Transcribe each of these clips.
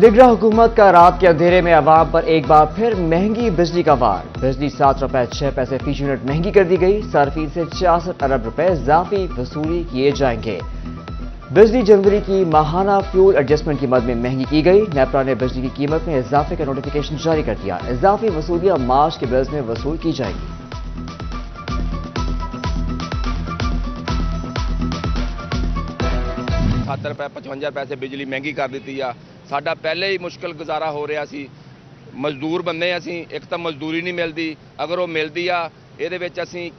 निगरां हुकूमत का रात के अंधेरे में अवाम पर एक बार फिर महंगी बिजली का वार। बिजली 7 रुपए 6 पैसे फी यूनिट महंगी कर दी गई। सार्फिन से 66 अरब रुपए इजाफी वसूली किए जाएंगे। बिजली जनवरी की माहाना फ्यूल एडजस्टमेंट की मद में महंगी की गई। नेपरा ने बिजली की कीमत में इजाफे का नोटिफिकेशन जारी कर दिया। इजाफी वसूलियां मार्च के बिल्स में वसूल की जाएंगी। 7 रुपए 55 पैसे ਬਿਜਲੀ ਮਹਿੰਗੀ ਕਰ ਦਿੱਤੀ ਆ। ਸਾਡਾ ਪਹਿਲੇ ਹੀ ਮੁਸ਼ਕਲ ਗੁਜ਼ਾਰਾ ਹੋ ਰਿਹਾ ਸੀ। ਮਜ਼ਦੂਰ ਬੰਦੇ ਅਸੀਂ, ਇੱਕ ਤਾਂ ਮਜ਼ਦੂਰੀ ਨਹੀਂ ਮਿਲਦੀ, ਅਗਰ ਉਹ ਮਿਲਦੀ ਆ ਇਹਦੇ ਵਿੱਚ ਅਸੀਂ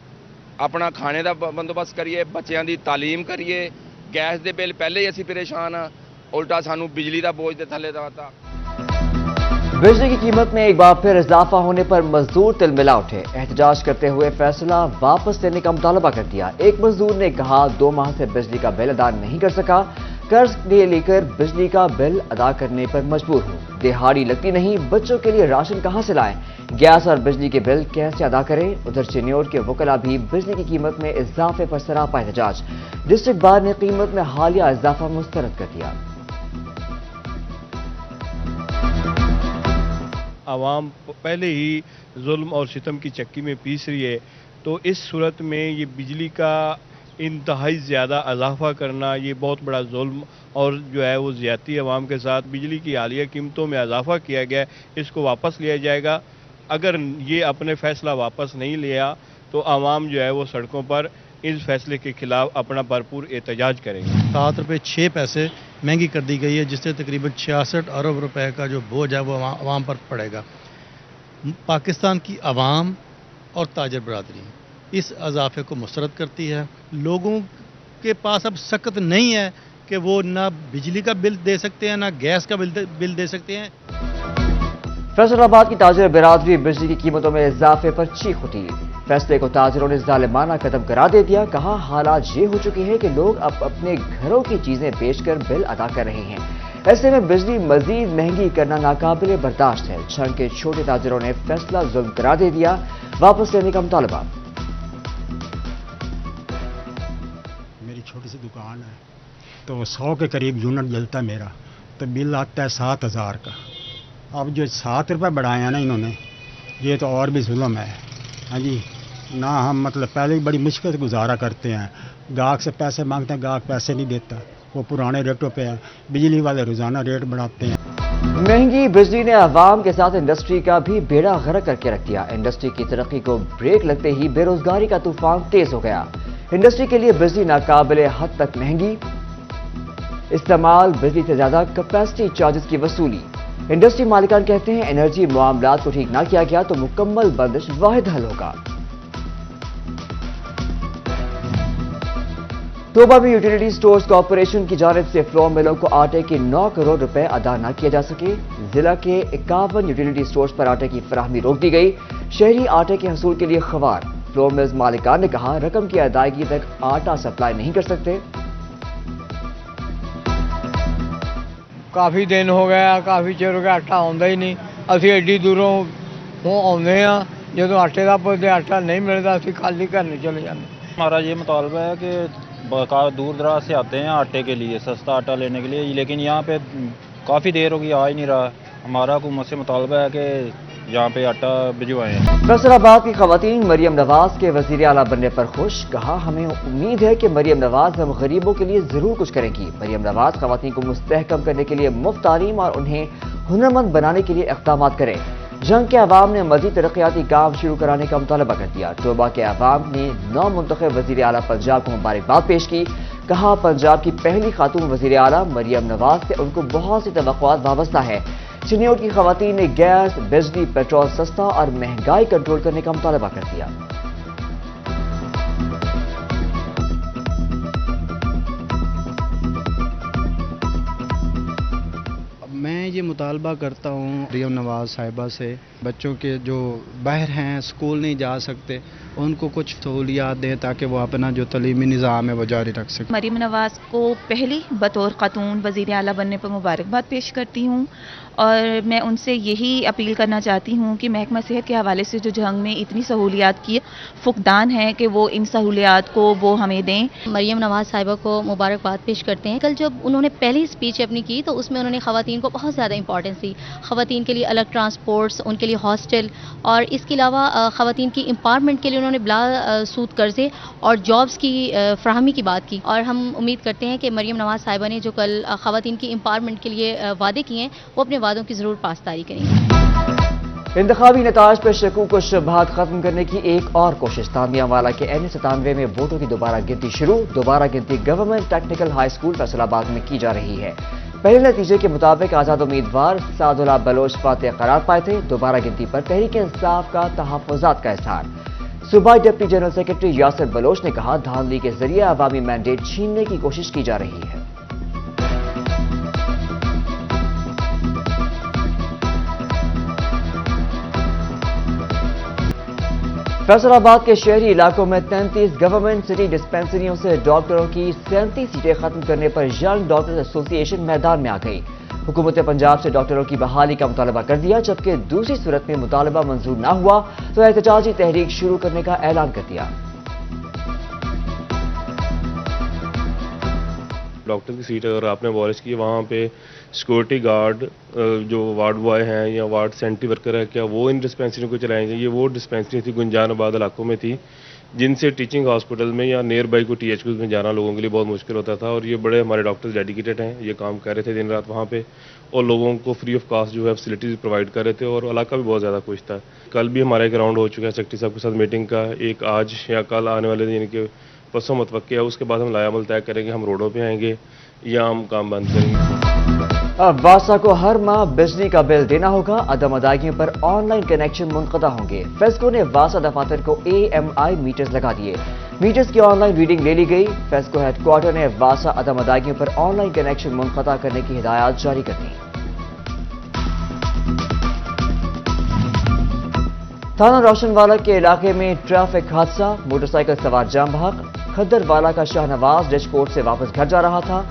ਆਪਣਾ ਖਾਣੇ ਦਾ ਬੰਦੋਬਸਤ ਕਰੀਏ, ਬੱਚਿਆਂ ਦੀ ਤਾਲੀਮ ਕਰੀਏ। ਗੈਸ ਦੇ ਬਿੱਲ ਪਹਿਲੇ ਹੀ ਅਸੀਂ ਪਰੇਸ਼ਾਨ ਆ, ਉਲਟਾ ਸਾਨੂੰ ਬਿਜਲੀ ਦਾ ਬੋਝ ਦੇ ਥੱਲੇ ਦਵਾਤਾ। बिजली की कीमत में एक बार फिर इजाफा होने पर मजदूर तिलमिला उठे। एहतजाज करते हुए फैसला वापस लेने का मुतालबा कर दिया। एक मजदूर ने कहा 2 माह से बिजली का बिल अदा नहीं कर सका, कर्ज लेकर बिजली का बिल अदा करने पर मजबूर हूं। दिहाड़ी लगती नहीं, बच्चों के लिए राशन कहां से लाएं, गैस और बिजली के बिल कैसे अदा करें। उधर चिन्योट के वकला भी बिजली की कीमत में इजाफे पर सरापा एहतजाज। डिस्ट्रिक्ट बार ने कीमत में हालिया इजाफा मुस्तरद कर दिया। आवाम पहले ही जुल्म और सितम की चक्की में पीस रही है, तो इस सूरत में ये बिजली का इंतहाई ज़्यादा इजाफा करना ये बहुत बड़ा जुल्म और जो है वो ज़्यादती आवाम के साथ। बिजली की हालिया कीमतों में इजाफा किया गया, इसको वापस लिया जाएगा। अगर ये अपने फैसला वापस नहीं लिया तो आवाम जो है वो सड़कों पर इस फैसले के खिलाफ अपना भरपूर एहतजाज करेंगे। 7 रुपये 6 पैसे महंगी कर दी गई है, जिससे तकरीबन 66 अरब रुपए का जो बोझ है वो आवाम पर पड़ेगा। पाकिस्तान की आवाम और ताजर बरादरी इस इजाफे को मुस्तरद करती है। लोगों के पास अब सकत नहीं है कि वो ना बिजली का बिल दे सकते हैं, ना गैस का बिल दे सकते हैं। फैसलाबाद की ताजर बिरादरी बिजली की कीमतों में इजाफे पर चीख उठी। फैसले को ताजरों ने जालिमाना कदम करार दे दिया। कहा हालात ये हो चुके हैं कि लोग अब अपने घरों की चीजें बेचकर बिल अदा कर रहे हैं। ऐसे में बिजली मजीद महंगी करना नाकाबिले बर्दाश्त है। छंग के छोटे ताजरों ने फैसला जुल्म करार दे दिया, वापस लेने का मुतालबा। मेरी छोटी सी दुकान है तो 100 के करीब यूनिट जलता है मेरा, तो बिल आता है 7000 का। अब जो 7 रुपये बढ़ाए हैं ना इन्होंने, ये तो और भी जुल्म है। हाँ जी, ना हम मतलब पहले ही बड़ी मुश्किल से गुजारा करते हैं, गाहक से पैसे मांगते हैं, गाहक पैसे नहीं देता, वो पुराने रेटों पे है। बिजली वाले रोजाना रेट बढ़ाते हैं। महंगी बिजली ने अवाम के साथ इंडस्ट्री का भी बेड़ा गर्क करके रख दिया। इंडस्ट्री की तरक्की को ब्रेक लगते ही बेरोजगारी का तूफान तेज हो गया। इंडस्ट्री के लिए बिजली नाकाबिले हद तक महंगी, इस्तेमाल बिजली से ज्यादा कैपेसिटी चार्जेस की वसूली। इंडस्ट्री मालिकान कहते हैं एनर्जी मामलात को ठीक ना किया गया तो मुकम्मल बंदिश वाहिद हल होगा। तोबा में यूटिलिटी स्टोर्स कॉर्पोरेशन की जानिब से फ्लोर मिलों को आटे के 9 करोड़ रुपए अदा न किए जा सके। जिला के 51 यूटिलिटी स्टोर्स पर आटे की फराहमी रोक दी गई। शहरी आटे के हसूल के लिए खवार। फ्लोर मिल्स मालिकान ने कहा रकम की अदायगी तक आटा सप्लाई नहीं कर सकते। ਕਾਫੀ ਦਿਨ ਹੋ ਗਿਆ, ਕਾਫੀ ਚਿਰ ਹੋ ਗਿਆ, ਆਟਾ ਆਉਂਦਾ ਹੀ ਨਹੀਂ। ਅਸੀਂ ਐਡੀ ਦੂਰੋਂ ਆਉਂਦੇ ਆ, ਜਦੋਂ ਆਟੇ ਦਾ ਪੁੱਛਦੇ ਆਟਾ नहीं मिलता, ਅਸੀਂ खाली घर नहीं चले जाते। हमारा ये मुतालबा है कि दूर दराज से आते हैं आटे के लिए, सस्ता आटा लेने के लिए, लेकिन यहाँ पे काफ़ी देर हो गई, आ ही नहीं रहा। हमारा हुकूमत से मुतालबा है कि यहाँ पे आटा भिजवाएं। फैसलाबाद की खवातीन मरियम नवाज के वजीर आला बनने पर खुश। कहा हमें उम्मीद है कि मरियम नवाज हम गरीबों के लिए जरूर कुछ करेंगी। मरियम नवाज खवातीन को मुस्तहकम करने के लिए मुफ्त तालीम और उन्हें हुनरमंद बनाने के लिए इक़दाम करें। जंग के अवाम ने मजीद तरक्याती काम शुरू कराने का मुतालबा कर दिया। तोबा के अवाम ने नौ मुंतखब वजीर आला पंजाब को मुबारकबाद पेश की। कहा पंजाब की पहली खातून वजीर आला मरियम नवाज से उनको बहुत सी तवक्कुआत वाबस्ता है। चिन्योट की खवातीन ने गैस, बिजली, पेट्रोल सस्ता और महंगाई कंट्रोल करने का मुतालबा कर दिया। मैं ये मुतालबा करता हूँ मरियम नवाज साहिबा से, बच्चों के जो बाहर हैं, स्कूल नहीं जा सकते, उनको कुछ सहूलियात दें ताकि वो अपना जो तलीमी निज़ाम है वो जारी रख सकें। मरियम नवाज को पहली बतौर खातून वज़ीर आला बनने पर मुबारकबाद पेश करती हूँ और मैं उनसे यही अपील करना चाहती हूँ कि महकमा सेहत के हवाले से जो जंग में इतनी सहूलियात की फुकदान है कि वो इन सहूलियात को वो हमें दें। मरियम नवाज साहिबा को मुबारकबाद पेश करते हैं। कल जब उन्होंने पहली स्पीच अपनी की तो उसमें उन्होंने ख़वातीन को बहुत ज़्यादा امپورٹنس دی. خواتین کے لیے الگ ٹرانسپورٹس، ان کے لیے ہاسٹل، اور اس کے علاوہ خواتین کی امپاورمنٹ کے لیے انہوں نے بلا سود قرضے اور جابس کی فراہمی کی بات کی. اور ہم امید کرتے ہیں کہ مریم نواز صاحبہ نے جو کل خواتین کی امپاورمنٹ کے لیے وعدے کیے ہیں وہ اپنے وعدوں کی ضرور پاسداری کریں گے. انتخابی نتائج پر شکوک و شبہات ختم کرنے کی ایک اور کوشش. تانیہ والا کے N97 میں ووٹوں کی دوبارہ گنتی شروع. دوبارہ گنتی government technical high school Faisal آباد میں کی جا رہی ہے. پہلے نتیجے کے مطابق آزاد امیدوار سعد اللہ بلوچ فاتح قرار پائے تھے. دوبارہ گنتی پر تحریک انصاف کا تحفظات کا اظہار. صوبائی deputy general secretary Yasir Baloch نے کہا دھاندلی کے ذریعے عوامی مینڈیٹ چھیننے کی کوشش کی جا رہی ہے. فیصل آباد کے شہری علاقوں میں 33 گورنمنٹ سٹی ڈسپینسریوں سے ڈاکٹروں کی 37 سیٹیں ختم کرنے پر ینگ ڈاکٹرز ایسوسی ایشن میدان میں آ گئی. حکومت پنجاب سے ڈاکٹروں کی بحالی کا مطالبہ کر دیا. جبکہ دوسری صورت میں مطالبہ منظور نہ ہوا تو احتجاجی تحریک شروع کرنے کا اعلان کر دیا. ڈاکٹر کی سیٹ اگر آپ نے وارش کی وہاں پہ سیکورٹی گارڈ جو وارڈ بوائے ہیں یا وارڈ سینٹری ورکر ہے کیا وہ ان ڈسپینسریوں کو چلائیں گے؟ یہ وہ ڈسپینسری تھی گنجان آباد علاقوں میں تھی جن سے ٹیچنگ ہاسپٹل میں یا نیئر بائی کو ٹی ایچ میں جانا لوگوں کے لیے بہت مشکل ہوتا تھا. اور یہ بڑے ہمارے ڈاکٹرز ڈیڈیکیٹڈ ہیں, یہ کام کر رہے تھے دن رات وہاں پہ اور لوگوں کو فری آف کاسٹ جو ہے فیسلٹیز پرووائڈ کر رہے تھے اور علاقہ بھی بہت زیادہ خوش تھا. کل بھی ہمارا ایک راؤنڈ ہو چکا ہے سیکرٹری صاحب کے ساتھ میٹنگ کا, ایک آج یا کل آنے والے دن کے پرسوں متوقع ہے. اس کے بعد ہم لایا عمل طے کریں گے, ہم روڈوں پہ آئیں گے یا ہم کام بند کریں گے. اب واسا کو ہر ماہ بجلی کا بل دینا ہوگا. عدم ادائیگیوں پر آن لائن کنیکشن منقطع ہوں گے. فیسکو نے واسا دفاتر کو AMI میٹرز لگا دیے. میٹرز کی آن لائن ریڈنگ لے لی گئی. فیسکو ہیڈ کوارٹر نے واسا عدم ادائیگیوں پر آن لائن کنیکشن منقطع کرنے کی ہدایات جاری کر دیں. تھانہ روشن والا کے علاقے میں ٹریفک حادثہ, موٹر سائیکل سوار جام بحق. کھدر والا کا شاہ نواز ڈچ کورٹ سے واپس گھر جا رہا تھا,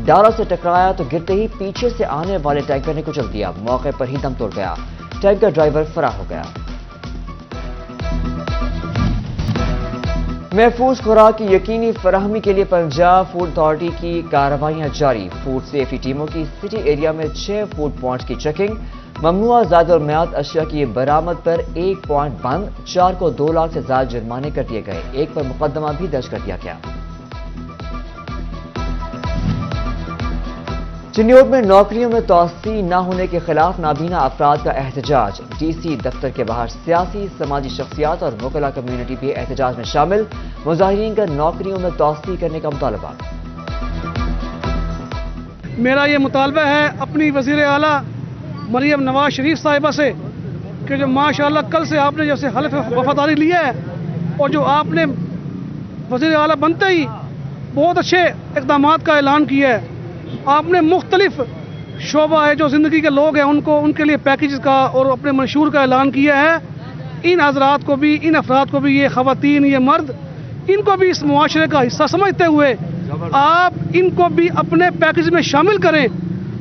ڈالا سے ٹکرایا تو گرتے ہی پیچھے سے آنے والے ٹینکر نے کچل دیا. موقع پر ہی دم توڑ گیا. ٹینکر ڈرائیور فرار ہو گیا. محفوظ خوراک کی یقینی فراہمی کے لیے پنجاب فوڈ اتھارٹی کی کارروائیاں جاری. فوڈ سیفٹی ٹیموں کی سٹی ایریا میں 6 فوڈ پوائنٹس کی چیکنگ. ممنوعہ زائد المیعاد اشیاء کی برآمد پر 1 پوائنٹ بند. 4 کو 2 لاکھ سے زائد جرمانے کر دیے گئے. 1 پر مقدمہ بھی درج کر دیا گیا. چنیوٹ میں نوکریوں میں توسیع نہ ہونے کے خلاف نابینا افراد کا احتجاج. DC دفتر کے باہر سیاسی سماجی شخصیات اور وکلاء کمیونٹی بھی احتجاج میں شامل. مظاہرین کا نوکریوں میں توسیع کرنے کا مطالبہ. میرا یہ مطالبہ ہے اپنی وزیر اعلیٰ مریم نواز شریف صاحبہ سے کہ جو ماشاءاللہ کل سے آپ نے جیسے حلف وفاداری لیا ہے اور جو آپ نے وزیر اعلیٰ بنتے ہی بہت اچھے اقدامات کا اعلان کیا ہے. آپ نے مختلف شعبہ ہے جو زندگی کے لوگ ہیں ان کے لیے پیکیج کا اور اپنے منشور کا اعلان کیا ہے. ان حضرات کو بھی, ان افراد کو بھی, یہ خواتین یہ مرد, ان کو بھی اس معاشرے کا حصہ سمجھتے ہوئے آپ ان کو بھی اپنے پیکیج میں شامل کریں.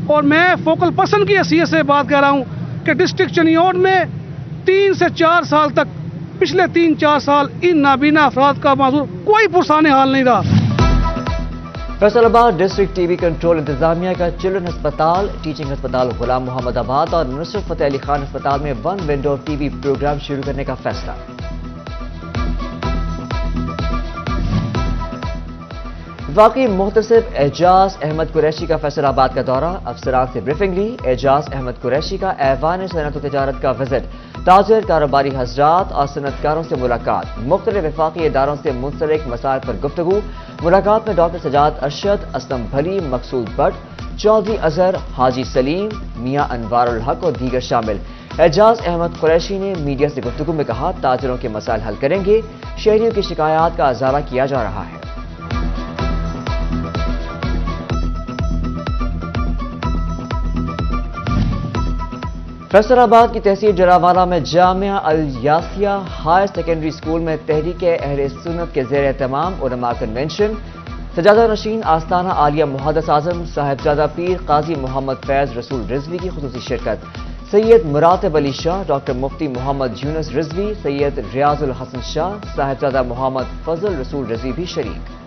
اور میں فوکل پرسن کی حیثیت سے بات کہہ رہا ہوں کہ ڈسٹرکٹ چنیوٹ میں 3 سے 4 سال تک پچھلے 3-4 سال ان نابینا افراد کا معذور کوئی پرسان حال نہیں رہا. فیصل آباد ڈسٹرکٹ TB کنٹرول انتظامیہ کا چلڈرن ہسپتال, ٹیچنگ ہسپتال غلام محمد آباد اور نصرت فتح علی خان ہسپتال میں 1 ونڈو TB پروگرام شروع کرنے کا فیصلہ. واقعی محتسب اعجاز احمد قریشی کا فیصل آباد کا دورہ, افسران سے بریفنگ لی. اعجاز احمد قریشی کا ایوان صنعت و تجارت کا وزٹ, تاجر کاروباری حضرات اور صنعت کاروں سے ملاقات. مختلف وفاقی اداروں سے منسلک مسائل پر گفتگو. ملاقات میں ڈاکٹر سجاد ارشد, اسلم بھلی, مقصود بٹ, چودھری اظہر, حاجی سلیم, میاں انوار الحق اور دیگر شامل. اعجاز احمد قریشی نے میڈیا سے گفتگو میں کہا تاجروں کے مسائل حل کریں گے. شہریوں کی شکایات کا ازالہ کیا جا رہا ہے. فیصل آباد کی تحصیل جراوالہ میں جامعہ الیاسیہ ہائر سیکنڈری اسکول میں تحریک اہل سنت کے زیر اہتمام علماء کنونشن. سجادہ نشین آستانہ عالیہ محدث اعظم صاحبزادہ پیر قاضی محمد فیض رسول رضوی کی خصوصی شرکت. سید مراتب علی شاہ, ڈاکٹر مفتی محمد یونس رضوی, سید ریاض الحسن شاہ, صاحبزادہ محمد فضل رسول رضوی بھی شریک.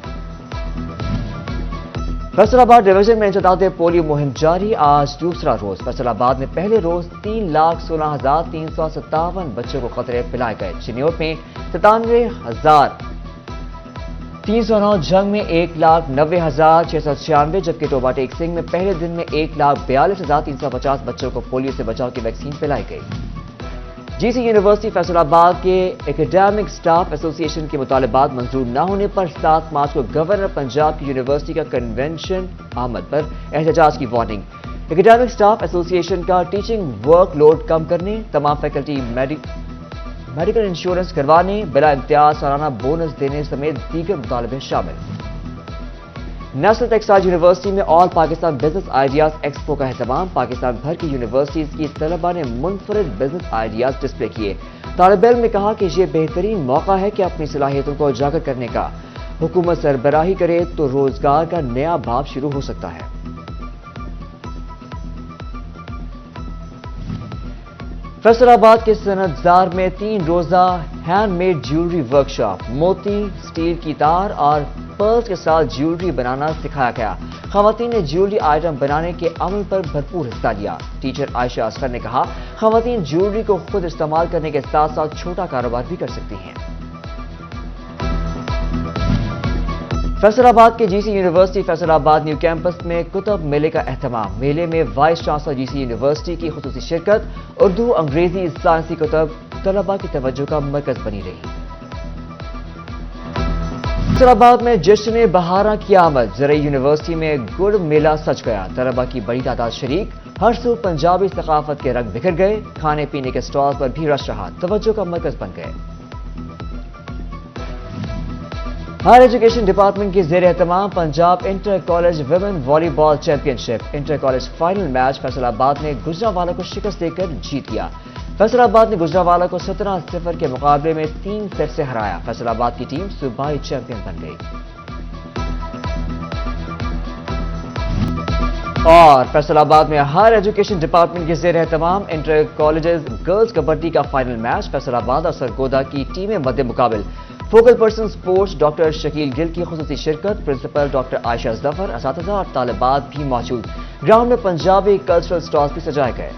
फैसलाबाद डिवीजन में इंसदाद पोलियो मुहिम जारी, आज दूसरा रोज। फैसलाबाद में पहले रोज 3,16,357 बच्चों को खतरे पिलाए गए। चिन्योट में 97,309, जंग में 1,90,696, जबकि टोबा टेक सिंह में पहले दिन में 1,42,350 बच्चों को पोलियो से बचाव की वैक्सीन पिलाई गई। जीसी यूनिवर्सिटी फैसलाबाद के एकेडमिक स्टाफ एसोसिएशन के मुतालबात मंजूर न होने पर 7 मार्च को गवर्नर पंजाब की यूनिवर्सिटी का कन्वेंशन आमद पर एहतजाज की वार्निंग। एकेडमिक स्टाफ एसोसिएशन का टीचिंग वर्कलोड कम करने, तमाम फैकल्टी मेडिकल इंश्योरेंस करवाने, बिला इम्तियाज सालाना बोनस देने समेत दीगर मुतालबे शामिल। नेशनल टेक्सटाइल यूनिवर्सिटी में all Pakistan business ideas expo का एहतमाम। पाकिस्तान भर की यूनिवर्सिटीज की तलबा ने मुनफरिद बिजनेस आइडियाज डिस्प्ले किए। तालिब इल्म ने कहा कि यह बेहतरीन मौका है कि अपनी सलाहियतों को उजागर करने का। हुकूमत सरबराही करे तो रोजगार का नया बाब शुरू हो सकता है। फैसलाबाद के सनतजार में 3 रोजा हैंडमेड ज्वेलरी वर्कशॉप, मोती, स्टील की तार और पर्ल्स के साथ ज्वेलरी बनाना सिखाया गया। खवातीन ने ज्वेलरी आइटम बनाने के अमल पर भरपूर हिस्सा लिया। टीचर आयशा असगर ने कहा, खवातीन ज्वेलरी को खुद इस्तेमाल करने के साथ साथ छोटा कारोबार भी कर सकती हैं। फैसलाबाद के GC university Faisalabad new campus में कुतुब मेले का एहतमाम। मेले में वाइस चांसलर जीसी यूनिवर्सिटी की खुसूसी शिरकत। उर्दू, अंग्रेजी, साइंसी कुतुब तलबा की तवज्जो का मरकज बनी रही। फैसलाबाद में जश्न बहारा की आमद। ज़रई यूनिवर्सिटी में गुड़ मेला सज गया। तलबा की बड़ी तादाद शरीक। हर सू पंजाबी सकाफत के रंग बिखर गए। खाने पीने के स्टॉल पर भी रश रहा, तवज्जो का मरकज बन गए। हायर एजुकेशन डिपार्टमेंट की जेर एहतमाम Punjab inter college women volleyball championship. Inter college final match Faisalabad ने गुजरांवाला को शिकस्त देकर जीत लिया। फैसलाबाद ने गुजरांवाला को 17-0 के मुकाबले में 3 सेट से हराया। फैसलाबाद की टीम सूबाई चैंपियन बन गई। और फैसलाबाद में हायर एजुकेशन डिपार्टमेंट के जेर एहतमाम इंटर कॉलेजेस गर्ल्स कबड्डी का फाइनल मैच। फैसलाबाद और सरगोदा की टीमें मध्य मुकाबल। Focal person sports doctor Shakeel Gill की खुसूसी शिरकत। प्रिंसिपल डॉक्टर आयशा जफर, असातिज़ा और तालिबात भी मौजूद। ग्राउंड में पंजाबी कल्चरल स्टॉल्स भी सजाए गए।